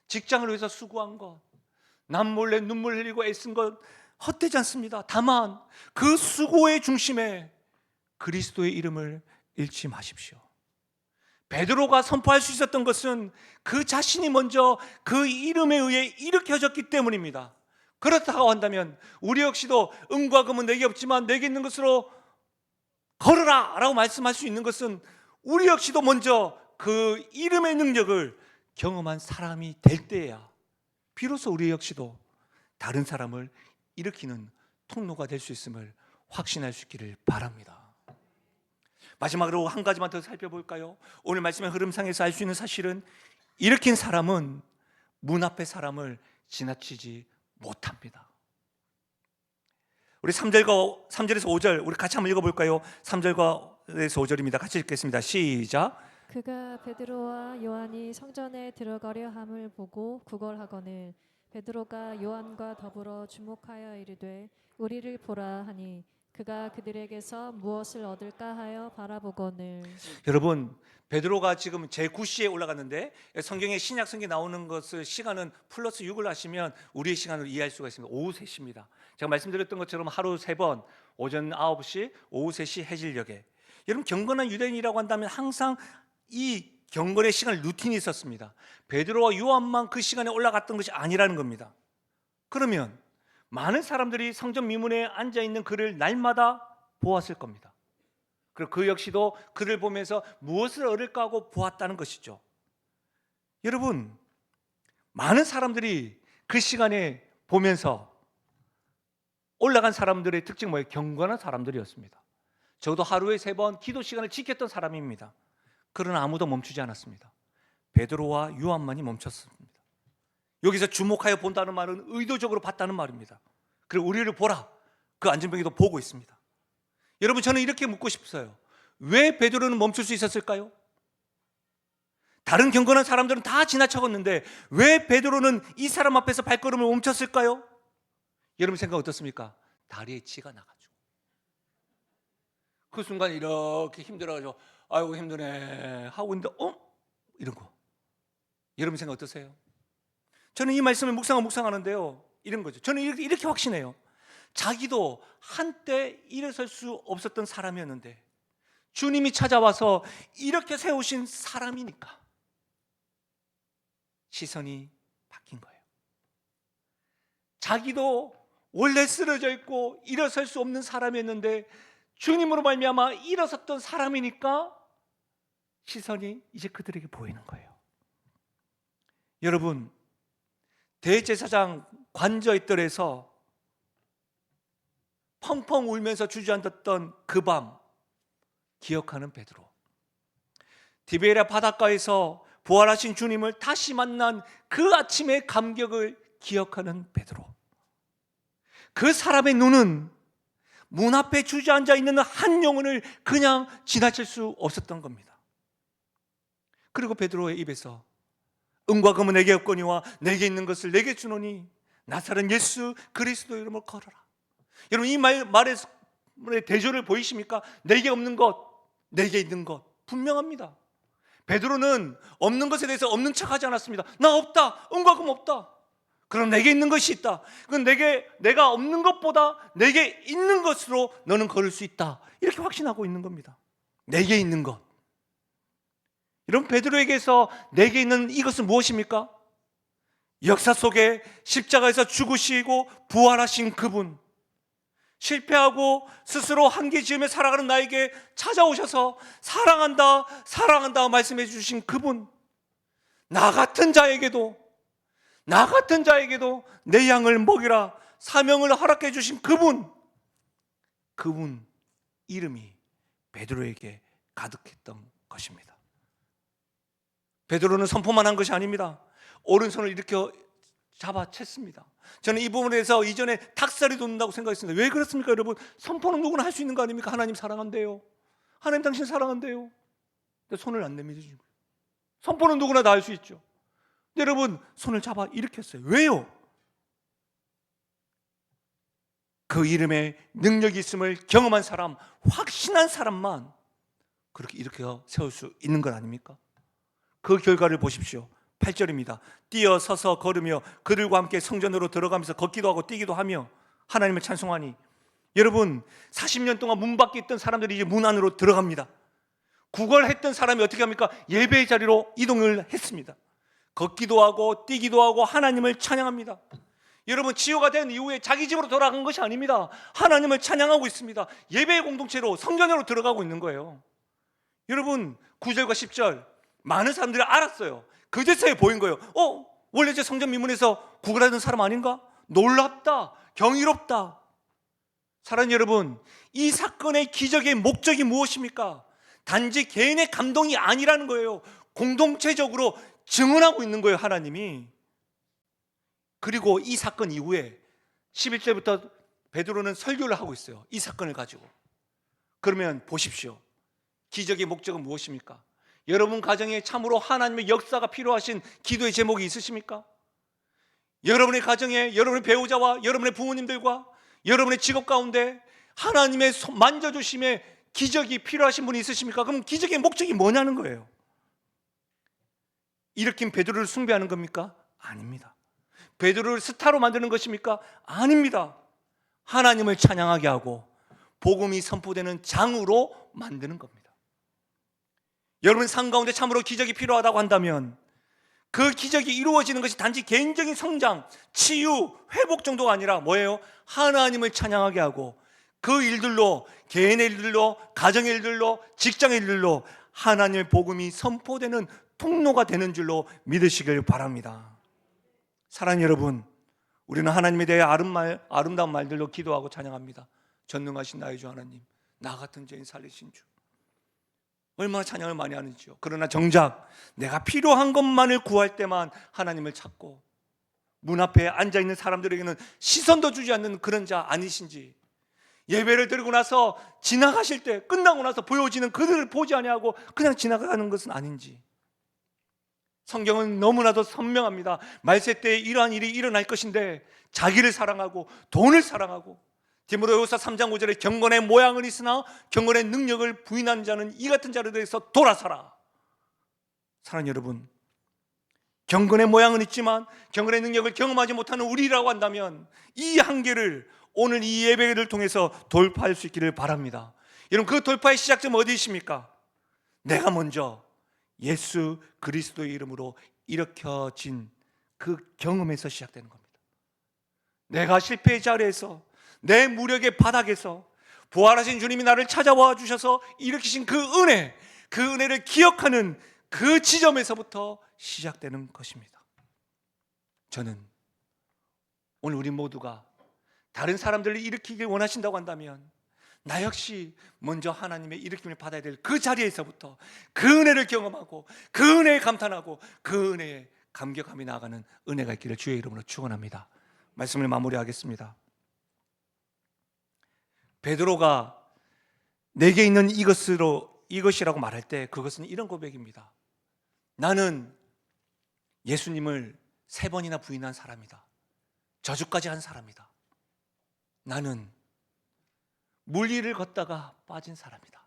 직장을 위해서 수고한 것, 남몰래 눈물 흘리고 애쓴 것 헛되지 않습니다. 다만 그 수고의 중심에 그리스도의 이름을 잃지 마십시오. 베드로가 선포할 수 있었던 것은 그 자신이 먼저 그 이름에 의해 일으켜졌기 때문입니다. 그렇다고 한다면 우리 역시도 은과 금은 내게 없지만 내게 있는 것으로 걸으라 라고 말씀할 수 있는 것은 우리 역시도 먼저 그 이름의 능력을 경험한 사람이 될 때야 비로소 우리 역시도 다른 사람을 일으키는 통로가 될 수 있음을 확신할 수 있기를 바랍니다. 마지막으로 한 가지만 더 살펴볼까요? 오늘 말씀의 흐름상에서 알 수 있는 사실은 일으킨 사람은 문 앞의 사람을 지나치지 못합니다. 우리 3절에서 5절 우리 같이 한번 읽어볼까요? 3절에서 5절입니다. 같이 읽겠습니다. 시작. 그가 베드로와 요한이 성전에 들어가려 함을 보고 구걸하거늘 베드로가 요한과 더불어 주목하여 이르되 우리를 보라 하니 그가 그들에게서 무엇을 얻을까 하여 바라보거늘. 여러분, 베드로가 지금 제9시에 올라갔는데 성경에 신약 성경에 나오는 것을 시간은 플러스 6을 하시면 우리의 시간을 이해할 수가 있습니다. 오후 3시입니다. 제가 말씀드렸던 것처럼 하루 3번, 오전 9시, 오후 3시 해질녘에. 여러분, 경건한 유대인이라고 한다면 항상 이 경건의 시간 루틴이 있었습니다. 베드로와 요한만 그 시간에 올라갔던 것이 아니라는 겁니다. 그러면 많은 사람들이 성전 미문에 앉아있는 그를 날마다 보았을 겁니다. 그리고 그 역시도 그를 보면서 무엇을 얻을까 하고 보았다는 것이죠. 여러분, 많은 사람들이 그 시간에 보면서 올라간 사람들의 특징 뭐예요? 경건한 사람들이었습니다. 저도 하루에 3번 기도 시간을 지켰던 사람입니다. 그러나 아무도 멈추지 않았습니다. 베드로와 요한만이 멈췄습니다. 여기서 주목하여 본다는 말은 의도적으로 봤다는 말입니다. 그리고 우리를 보라, 그 안진뱅이도 보고 있습니다. 여러분, 저는 이렇게 묻고 싶어요. 왜 베드로는 멈출 수 있었을까요? 다른 경건한 사람들은 다 지나쳐갔는데 왜 베드로는 이 사람 앞에서 발걸음을 멈췄을까요? 여러분 생각 어떻습니까? 다리에 치가 나가지고 그 순간 이렇게 힘들어가지고 아이고 힘드네 하고 있는데 이런 거. 여러분 생각 어떠세요? 저는 이 말씀을 묵상하는데요, 이런 거죠. 저는 이렇게 확신해요. 자기도 한때 일어설 수 없었던 사람이었는데 주님이 찾아와서 이렇게 세우신 사람이니까 시선이 바뀐 거예요. 자기도 원래 쓰러져 있고 일어설 수 없는 사람이었는데 주님으로 말미암아 일어섰던 사람이니까 시선이 이제 그들에게 보이는 거예요. 여러분, 대제사장 관저있들에서 펑펑 울면서 주저앉았던 그 밤 기억하는 베드로, 디베랴 바닷가에서 부활하신 주님을 다시 만난 그 아침의 감격을 기억하는 베드로, 그 사람의 눈은 문 앞에 주저앉아 있는 한 영혼을 그냥 지나칠 수 없었던 겁니다. 그리고 베드로의 입에서 은과 금은 내게 없거니와 내게 있는 것을 내게 주노니 나사렛 예수 그리스도 이름을 걸어라. 여러분, 이 말에서 성품의 대조를 보이십니까? 내게 없는 것, 내게 있는 것 분명합니다. 베드로는 없는 것에 대해서 없는 척하지 않았습니다. 나 없다, 은과금 없다. 그럼 내게 있는 것이 있다. 그건 내가 없는 것보다 내게 있는 것으로 너는 걸을 수 있다. 이렇게 확신하고 있는 겁니다. 내게 있는 것. 여러분, 베드로에게서 내게 있는 이것은 무엇입니까? 역사 속에 십자가에서 죽으시고 부활하신 그분, 실패하고 스스로 한계 지으며 살아가는 나에게 찾아오셔서 사랑한다, 사랑한다 말씀해 주신 그분, 나 같은 자에게도 내 양을 먹이라 사명을 허락해 주신 그분 이름이 베드로에게 가득했던 것입니다. 베드로는 선포만 한 것이 아닙니다. 오른손을 이렇게 잡아챘습니다. 저는 이 부분에 대해서 이전에 닭살이 돋는다고 생각했습니다. 왜 그렇습니까, 여러분? 선포는 누구나 할 수 있는 거 아닙니까? 하나님 사랑한대요. 하나님 당신 사랑한대요. 근데 손을 안 내밀어주는 거예요. 선포는 누구나 다 할 수 있죠. 근데 여러분, 손을 잡아 일으켰어요. 왜요? 그 이름에 능력이 있음을 경험한 사람, 확신한 사람만 그렇게 일으켜 세울 수 있는 것 아닙니까? 그 결과를 보십시오. 8절입니다. 뛰어 서서 걸으며 그들과 함께 성전으로 들어가면서 걷기도 하고 뛰기도 하며 하나님을 찬송하니, 여러분 40년 동안 문 밖에 있던 사람들이 이제 문 안으로 들어갑니다. 구걸했던 사람이 어떻게 합니까? 예배의 자리로 이동을 했습니다. 걷기도 하고 뛰기도 하고 하나님을 찬양합니다. 여러분, 치유가 된 이후에 자기 집으로 돌아간 것이 아닙니다. 하나님을 찬양하고 있습니다. 예배의 공동체로 성전으로 들어가고 있는 거예요. 여러분, 9절과 10절 많은 사람들이 알았어요. 그제서야 보인 거예요. 원래 저 성전 미문에서 구걸하던 사람 아닌가? 놀랍다, 경이롭다. 사랑하는 여러분, 이 사건의 기적의 목적이 무엇입니까? 단지 개인의 감동이 아니라는 거예요. 공동체적으로 증언하고 있는 거예요, 하나님이. 그리고 이 사건 이후에 11절부터 베드로는 설교를 하고 있어요. 이 사건을 가지고. 그러면 보십시오. 기적의 목적은 무엇입니까? 여러분 가정에 참으로 하나님의 역사가 필요하신 기도의 제목이 있으십니까? 여러분의 가정에 여러분의 배우자와 여러분의 부모님들과 여러분의 직업 가운데 하나님의 만져주심의 기적이 필요하신 분이 있으십니까? 그럼 기적의 목적이 뭐냐는 거예요. 일으킨 베드로를 숭배하는 겁니까? 아닙니다. 베드로를 스타로 만드는 것입니까? 아닙니다. 하나님을 찬양하게 하고 복음이 선포되는 장으로 만드는 겁니다. 여러분 삶 가운데 참으로 기적이 필요하다고 한다면 그 기적이 이루어지는 것이 단지 개인적인 성장, 치유, 회복 정도가 아니라 뭐예요? 하나님을 찬양하게 하고 그 일들로, 개인의 일들로, 가정의 일들로, 직장의 일들로 하나님의 복음이 선포되는 통로가 되는 줄로 믿으시길 바랍니다. 사랑하는 여러분, 우리는 하나님에 대해 아름다운 말들로 기도하고 찬양합니다. 전능하신 나의 주 하나님, 나 같은 죄인 살리신 주. 얼마나 찬양을 많이 하는지요. 그러나 정작 내가 필요한 것만을 구할 때만 하나님을 찾고 문 앞에 앉아있는 사람들에게는 시선도 주지 않는 그런 자 아니신지, 예배를 드리고 나서 지나가실 때 끝나고 나서 보여지는 그들을 보지 아니하고 그냥 지나가는 것은 아닌지. 성경은 너무나도 선명합니다. 말세 때에 이러한 일이 일어날 것인데 자기를 사랑하고 돈을 사랑하고, 디모데후서 3장 5절에 경건의 모양은 있으나 경건의 능력을 부인한 자는 이 같은 자를 대해서 돌아서라. 사랑하는 여러분, 경건의 모양은 있지만 경건의 능력을 경험하지 못하는 우리라고 한다면 이 한계를 오늘 이 예배를 통해서 돌파할 수 있기를 바랍니다. 여러분, 그 돌파의 시작점 어디이십니까? 내가 먼저 예수 그리스도의 이름으로 일으켜진 그 경험에서 시작되는 겁니다. 내가 실패의 자리에서, 내 무력의 바닥에서 부활하신 주님이 나를 찾아와 주셔서 일으키신 그 은혜를 기억하는 그 지점에서부터 시작되는 것입니다. 저는 오늘 우리 모두가 다른 사람들을 일으키길 원하신다고 한다면 나 역시 먼저 하나님의 일으킴을 받아야 될 그 자리에서부터 그 은혜를 경험하고 그 은혜에 감탄하고 그 은혜에 감격하며 나아가는 은혜가 있기를 주의 이름으로 축원합니다. 말씀을 마무리하겠습니다. 베드로가 내게 있는 이것이라고 말할 때 그것은 이런 고백입니다. 나는 예수님을 3번이나 부인한 사람이다. 저주까지 한 사람이다. 나는 물 위를 걷다가 빠진 사람이다.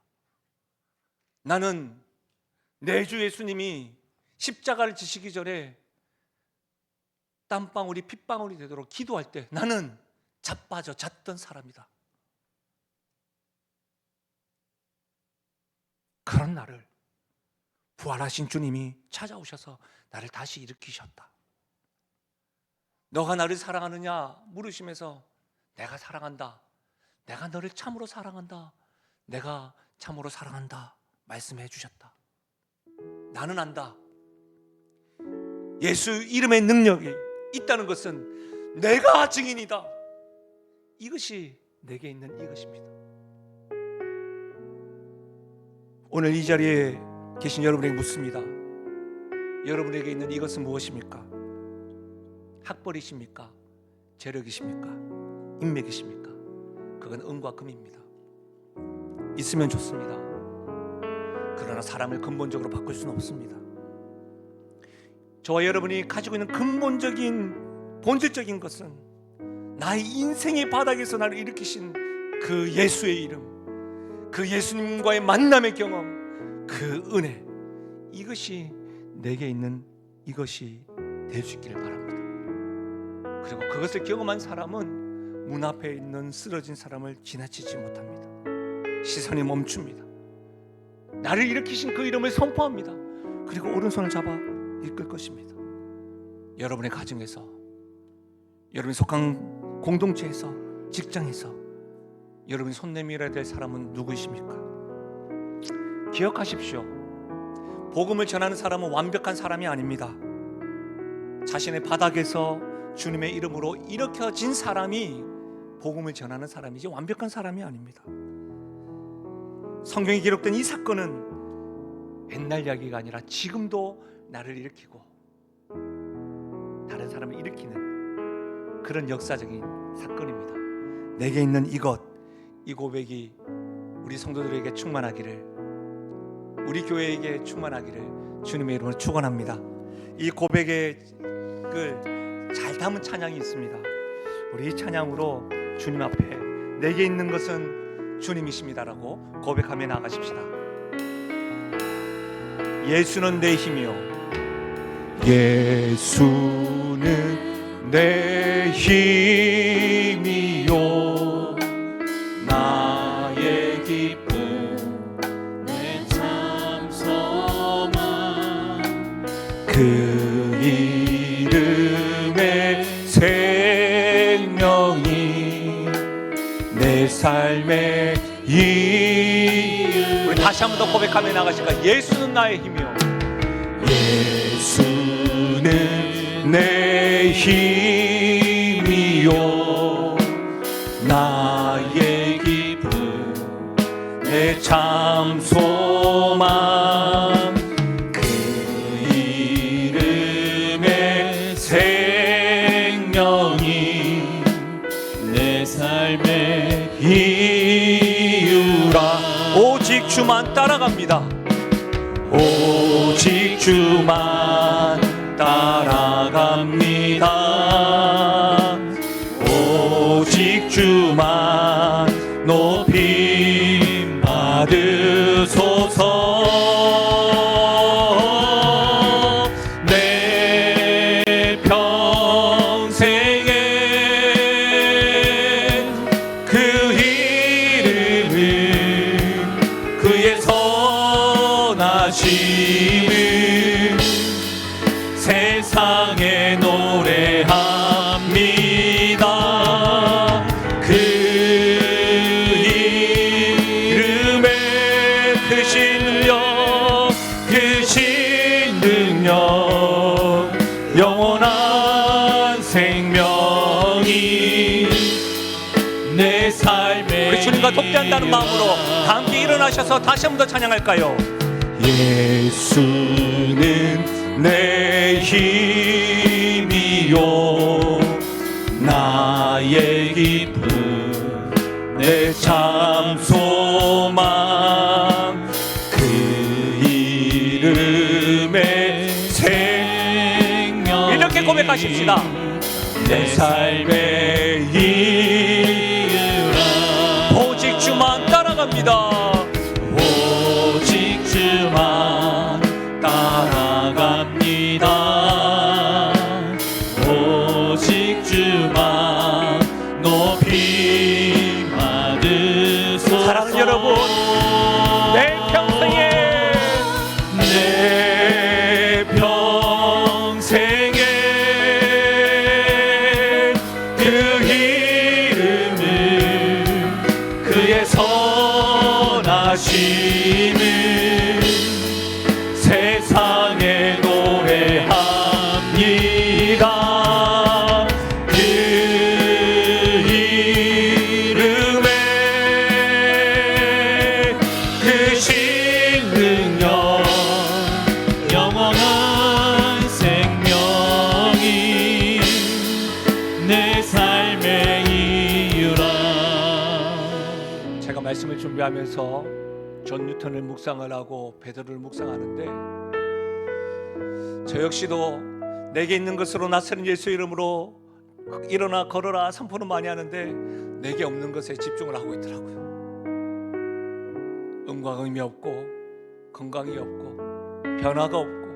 나는 내 주 예수님이 십자가를 지시기 전에 땀방울이 핏방울이 되도록 기도할 때 나는 자빠져 잤던 사람이다. 그런 나를 부활하신 주님이 찾아오셔서 나를 다시 일으키셨다. 너가 나를 사랑하느냐 물으시면서 내가 사랑한다. 내가 너를 참으로 사랑한다. 내가 참으로 사랑한다. 말씀해 주셨다. 나는 안다. 예수 이름의 능력이 있다는 것은 내가 증인이다. 이것이 내게 있는 이것입니다. 오늘 이 자리에 계신 여러분에게 묻습니다. 여러분에게 있는 이것은 무엇입니까? 학벌이십니까? 재력이십니까? 인맥이십니까? 그건 은과 금입니다. 있으면 좋습니다. 그러나 사람을 근본적으로 바꿀 수는 없습니다. 저와 여러분이 가지고 있는 근본적인 본질적인 것은 나의 인생의 바닥에서 나를 일으키신 그 예수의 이름, 그 예수님과의 만남의 경험, 그 은혜, 이것이 내게 있는 이것이 될 수 있기를 바랍니다. 그리고 그것을 경험한 사람은 문 앞에 있는 쓰러진 사람을 지나치지 못합니다. 시선이 멈춥니다. 나를 일으키신 그 이름을 선포합니다. 그리고 오른손을 잡아 이끌 것입니다. 여러분의 가정에서, 여러분이 속한 공동체에서, 직장에서 여러분이 손 내밀어야 될 사람은 누구이십니까? 기억하십시오. 복음을 전하는 사람은 완벽한 사람이 아닙니다. 자신의 바닥에서 주님의 이름으로 일으켜진 사람이 복음을 전하는 사람이지 완벽한 사람이 아닙니다. 성경에 기록된 이 사건은 옛날 이야기가 아니라 지금도 나를 일으키고 다른 사람을 일으키는 그런 역사적인 사건입니다. 내게 있는 이것, 이 고백이 우리 성도들에게 충만하기를, 우리 교회에게 충만하기를 주님의 이름으로 축원합니다. 이 고백을 잘 담은 찬양이 있습니다. 우리 이 찬양으로 주님 앞에 내게 있는 것은 주님이십니다라고 고백하며 나가십시다. 예수는 내 힘이요, 예수는 내 힘이요, 나의 기쁨, 내 참소망, 그 이름의 생명이 내 삶의 이유. 우리 다시 한 번 더 고백하며 나가실까? 예수는 나의 힘이요, 예수는 내 힘이요, 나의 기쁨, 내 참 소망, 그 이름의 생명이 내 삶의 이유라. 오직 주만 따라갑니다. 오직 주만 따라갑니다. 오직 주만 높임 받으소서. 내 평생에 그 이름을, 그의 선하심을 세상에 노래합니다. 그 이름의 크신 능력, 크신 능력, 영원한 생명이 내 삶에. 우리 주님과 독대한다는 마음으로 다 함께 일어나셔서 다시 한 번 더 찬양할까요? 예수는 내 힘이요, 나의 기쁨, 내 참 소망, 그 이름의 생명. 이렇게 고백하십시다. 내 삶의 이유라. 오직 주만 따라갑니다. 오직 주만 따라갑니다. 오직 주만 높이 받으소서. 사랑하는 여러분, 내 평생에 그 이름을 그의 선하심을 세상에 노래합니다. 그 이름에 그 신능력 영원한 생명이 내 삶의 이유라. 제가 말씀을 준비하면서 존 뉴턴을 묵상을 하고 베드로를 묵상하는데, 저 역시도 내게 있는 것으로 나서는 예수 이름으로 일어나 걸어라 선포는 많이 하는데 내게 없는 것에 집중을 하고 있더라고요. 음과 의미 없고 건강이 없고 변화가 없고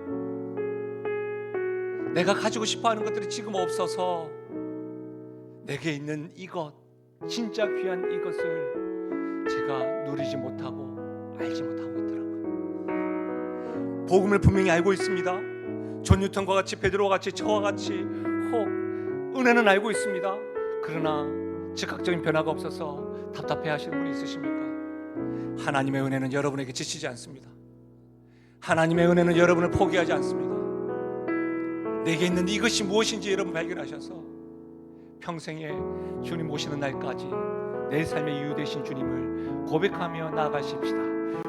내가 가지고 싶어하는 것들이 지금 없어서 내게 있는 이것, 진짜 귀한 이것을 제가 누리지 못하고 알지 못하고 있더라고요. 복음을 분명히 알고 있습니다. 존 뉴턴과 같이, 베드로와 같이, 저와 같이 혹 은혜는 알고 있습니다. 그러나 즉각적인 변화가 없어서 답답해하시는 분이 있으십니까? 하나님의 은혜는 여러분에게 지치지 않습니다. 하나님의 은혜는 여러분을 포기하지 않습니다. 내게 있는 이것이 무엇인지 여러분 발견하셔서 평생에 주님 오시는 날까지 내 삶의 이유 되신 주님을 고백하며 나아가십시다.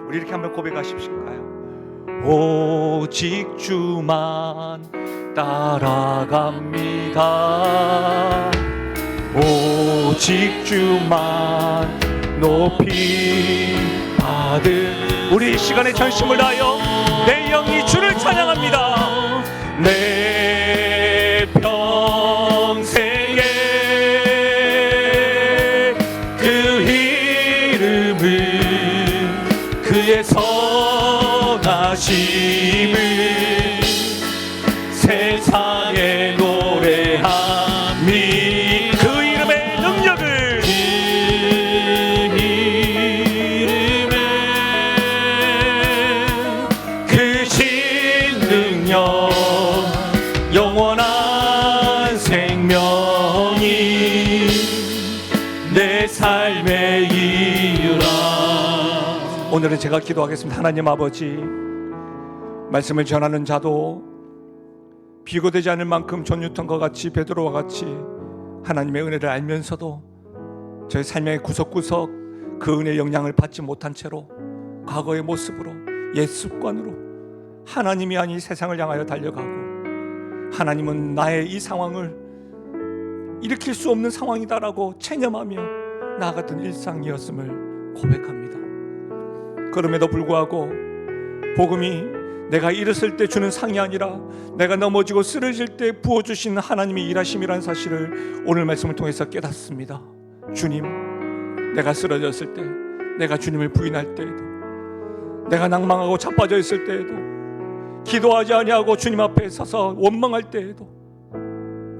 우리 이렇게 한번 고백하십실까요? 오직 주만 따라갑니다. 오직 주만 높이 받은. 우리 이 시간에 전심을 다하여 내 영이 주를 찬양합니다. 내 평생에 그 이름을 그의 선하심을 세상에 노래하미. 그 이름의 능력을, 그 이름에 그 신능력 영원한 생명이 내 삶의 이유라. 오늘은 제가 기도하겠습니다. 하나님 아버지, 말씀을 전하는 자도 비교되지 않을 만큼 존 뉴턴과 같이, 베드로와 같이 하나님의 은혜를 알면서도 저희 삶의 구석구석 그 은혜의 영향을 받지 못한 채로 과거의 모습으로, 옛 습관으로 하나님이 아닌 세상을 향하여 달려가고, 하나님은 나의 이 상황을 일으킬 수 없는 상황이다라고 체념하며 나아갔던 일상이었음을 고백합니다. 그럼에도 불구하고 복음이 내가 일었을 때 주는 상이 아니라 내가 넘어지고 쓰러질 때 부어주신 하나님의 일하심이라는 사실을 오늘 말씀을 통해서 깨닫습니다. 주님, 내가 쓰러졌을 때, 내가 주님을 부인할 때에도, 내가 낭망하고 자빠져 있을 때에도, 기도하지 아니하고 주님 앞에 서서 원망할 때에도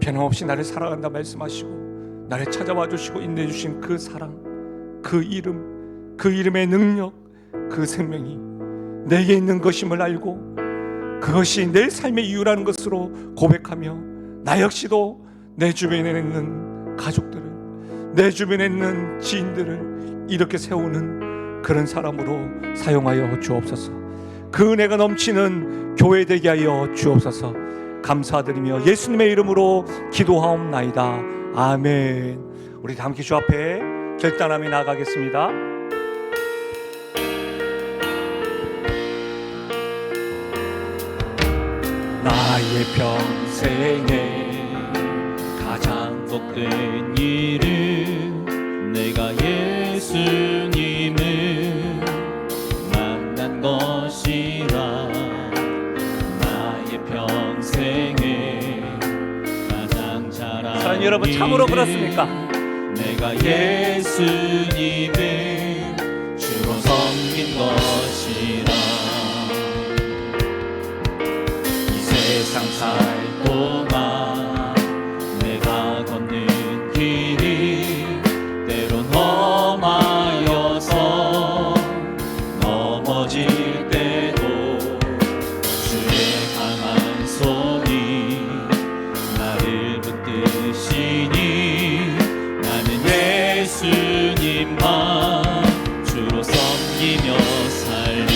변함없이 나를 사랑한다 말씀하시고 나를 찾아와 주시고 인내해 주신 그 사랑, 그 이름, 그 이름의 능력, 그 생명이 내게 있는 것임을 알고 그것이 내 삶의 이유라는 것으로 고백하며 나 역시도 내 주변에 있는 가족들을, 내 주변에 있는 지인들을 이렇게 세우는 그런 사람으로 사용하여 주옵소서. 그 은혜가 넘치는 교회 되게 하여 주옵소서. 감사드리며 예수님의 이름으로 기도하옵나이다. 아멘. 우리 다 함께 주 앞에 결단하며 나아가겠습니다. 나의 평생에 가장 복된 일은 내가 예수님을 만난 것이라. 나의 평생에 가장 잘한 사랑하는 여러분, 참으로 그렇습니까? 내가 예수님을 주로 세상 살 동안 내가 걷는 길이 때론 험하여서 넘어질 때도 주의 강한 손이 나를 붙드시니 나는 예수님만 주로 섬기며 살리.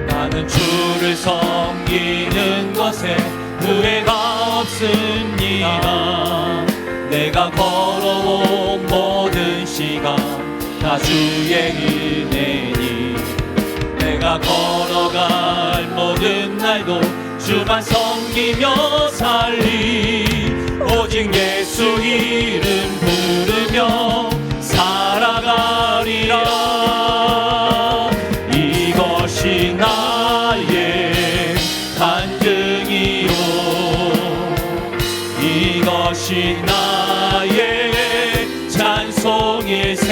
나는 주를 섬기는 것에 후회가 없습니다. 내가 걸어온 모든 시간 다 주의 은혜니 내가 걸어갈 모든 날도 주만 섬기며 살리. 오직 예수 이름 부르며 살아가리라. 이것이 나의 간증이요 이것이 나의 찬송일세.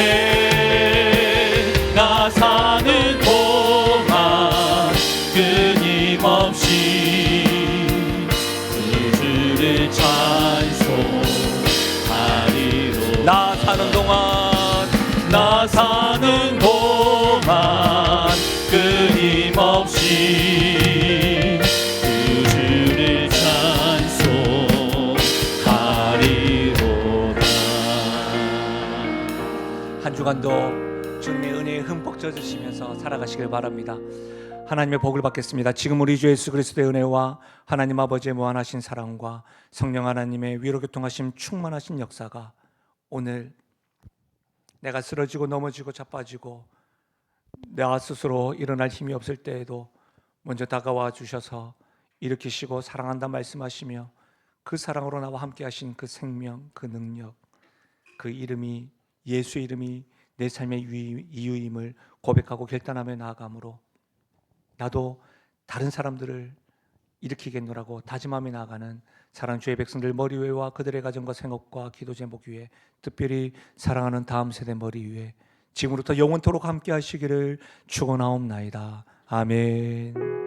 나 사는 동안 끊임없이 그 주를 찬송하리로. 나 사는 동안 끊임없이 그 주를 찬송하리로다. 한 주간도 주님의 은혜에 흠뻑 젖으시면서 살아가시길 바랍니다. 하나님의 복을 받겠습니다. 지금 우리 주 예수 그리스도의 은혜와 하나님 아버지의 무한하신 사랑과 성령 하나님의 위로 교통하심 충만하신 역사가 오늘 내가 쓰러지고 넘어지고 자빠지고 나 스스로 일어날 힘이 없을 때에도 먼저 다가와 주셔서 일으키시고 사랑한다 말씀하시며 그 사랑으로 나와 함께 하신 그 생명, 그 능력, 그 이름이 예수의 이름이 내 삶의 이유임을 고백하고 결단하며 나아가므로 나도 다른 사람들을 일으키겠노라고 다짐하며 나아가는 사랑하는 주의 백성들 머리 위에와 그들의 가정과 생업과 기도 제목 위에 특별히 사랑하는 다음 세대 머리 위에 지금부터 영원토록 함께 하시기를 축원하옵나이다. 아멘.